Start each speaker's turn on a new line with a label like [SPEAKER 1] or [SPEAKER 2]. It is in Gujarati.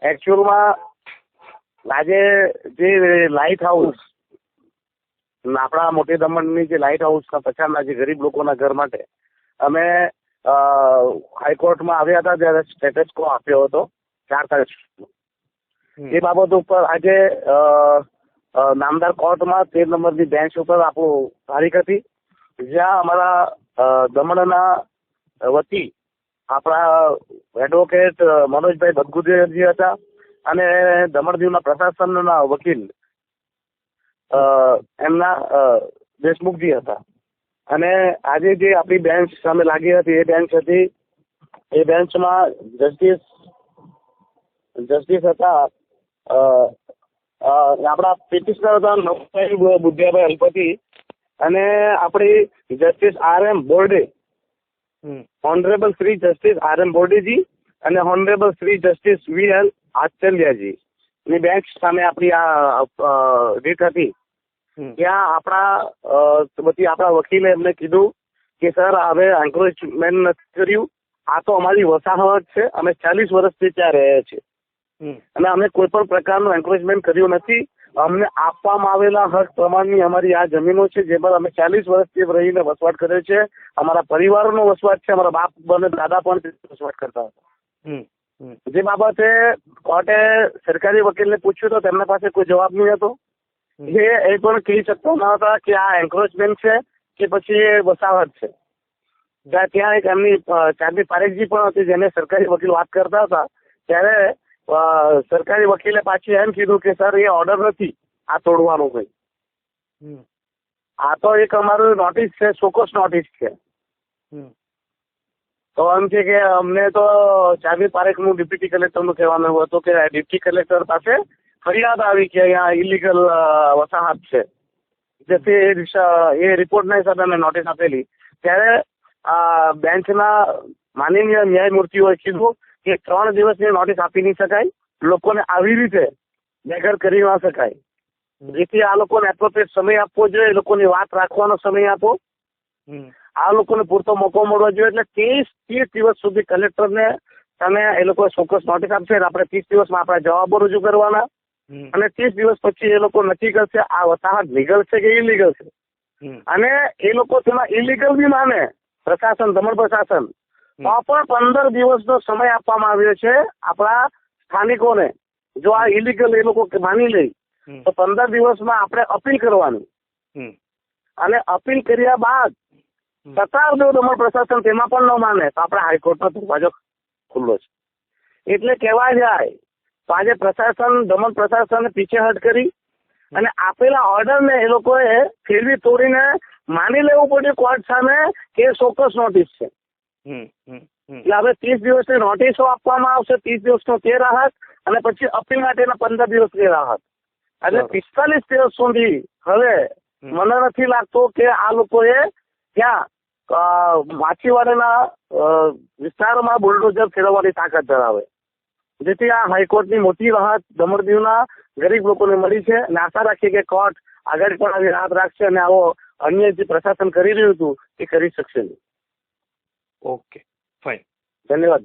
[SPEAKER 1] એકચ્યુઅલમાં આજે જે લાઇટ હાઉસ આપણા મોટી દમણની જે લાઇટ હાઉસના પછાડના જે ગરીબ લોકોના ઘર માટે અમે હાઈકોર્ટમાં આવ્યા હતા ત્યારે સ્ટેટસ કો આપ્યો હતો 4 તારીખ. એ બાબત ઉપર આજે નામદાર કોર્ટમાં 13 નંબરની બેન્ચ ઉપર આપણું તારીખ હતી, જ્યાં અમારા દમણના વતી આપણા એડવોકેટ મનોજભાઈ બદગુદેરજી હતા અને દમણ દીવના પ્રશાસનના વકીલ એમના દેશમુખજી હતા. અને આજે જે આપણી બેન્ચ સામે લાગી હતી એ બેન્ચ હતી. એ બેન્ચમાં જસ્ટિસ હતા આપણા પિટિશનર હતા નવસારી બુદ્ધિયાભાઈ હલપતિ અને આપણી જસ્ટિસ RM બોર્ડે, ઓનરેબલ શ્રી જસ્ટિસ RM બોર્ડેજી અને honourable Shri justice VL Acharyaji ની બેન્ચ સામે આપણી આ રીત હતી. ત્યાં આપણા વકીલે એમને કીધું કે સર હવે એન્ક્રોચમેન્ટ નથી કર્યું, આ તો અમારી વસાહત છે, અમે 40 વર્ષથી ત્યાં રહ્યા છીએ અને અમે કોઈ પણ પ્રકારનું એન્ક્રોચમેન્ટ કર્યું નથી. અમને આપવામાં આવેલા હક પ્રમાણની અમારી આ જમીનો છે જેમાં અમે 40 વર્ષથી રહીને વસવાટ કર્યો છે. અમારા પરિવારનો વસવાટ છે, અમારા બાપ અને દાદા પણ વસવાટ કરતા હતા. જે બાબતે કોર્ટે સરકારી વકીલને પૂછ્યું તો તેમના પાસે કોઈ જવાબ નહીં હતો. એ પણ કહી શકતો ન હતા કે આ એન્ક્રોચમેન્ટ છે કે પછી એ વસાહત છે. ત્યાં એક એમની ચાંદની પારેખજી પણ હતી જેને સરકારી વકીલ વાત કરતા હતા ત્યારે સરકારી વકીલે પાછી એમ કીધું કે સર એ ઓર્ડર નથી આ તોડવાનું કઈ, આ તો એક અમારું નોટિસ છે, ચોક્કસ નોટિસ છે. તો એમ છે કે અમને તો ચાંદની પારેખનું ડેપ્યુટી કલેક્ટરનું કહેવાનું હતું કે ડેપ્યુટી કલેક્ટર પાસે ફરિયાદ આવી કે અહીંયા ઇલીગલ વસાહત છે, જેથી એ રિપોર્ટના હિસાબે અમે નોટિસ આપેલી. ત્યારે બેન્ચના માનનીય ન્યાયમૂર્તિઓએ કીધું કે 3 દિવસની નોટિસ આપી નહીં શકાય, લોકોને આવી રીતે બેઘર કરી ન શકાય, જેથી આ લોકોને એપ્રોપ્રિએટ સમય આપવો જોઈએ, એ લોકોની વાત રાખવાનો સમય આપો, આ લોકોને પૂરતો મોકો મળવો જોઈએ. એટલે 30 દિવસ સુધી કલેક્ટરને તમે એ લોકો ચોક્કસ નોટિસ આપશે, આપણે 30 દિવસમાં આપણા જવાબો રજૂ કરવાના અને 30 દિવસ પછી એ લોકો નક્કી કરશે આ વસાહત લીગલ છે કે ઇલીગલ છે. અને એ લોકો તેમાં ઇલીગલ બી માને પ્રશાસન, દમણ પ્રશાસન, તો પણ 15 દિવસનો સમય આપવામાં આવ્યો છે આપણા સ્થાનિકોને. જો આ ઇલીગલ એ લોકો માની લે તો 15 દિવસમાં આપણે અપીલ કરવાની અને અપીલ કર્યા બાદ છતાં જો દમણ પ્રશાસન તેમાં પણ ન માને તો આપણે હાઈકોર્ટનો દરવાજો ખુલ્લો છે. એટલે કહેવા જાય તો આજે પ્રશાસન, દમણ પ્રશાસને પીછેહટ કરી અને આપેલા ઓર્ડરને એ લોકોએ ફેરવી તોડીને માની લેવું પડ્યું કોર્ટ સામે કે ચોક્કસ નોટિસ છે. એટલે હવે 30 દિવસની નોટિસો આપવામાં આવશે, 30 દિવસનો તે રાહત અને પછી અપીલ માટેના 15 દિવસની રાહત. એટલે 45 દિવસ સુધી હવે મને નથી લાગતું કે આ લોકોએ ત્યાં માછીવાડાના વિસ્તારમાં બુલડોઝર ફેરવવાની તાકાત ધરાવે, જેથી આ હાઈકોર્ટની મોટી રાહત દમણ દીવના ગરીબ લોકોને મળી છે અને આશા રાખીએ કે કોર્ટ આગળ પણ આવી રાહત રાખશે અને આવો અન્ય જે પ્રશાસન કરી રહ્યું હતું એ કરી શકશે નહીં.
[SPEAKER 2] ઓકે, ફાઇન,
[SPEAKER 1] ધન્યવાદ.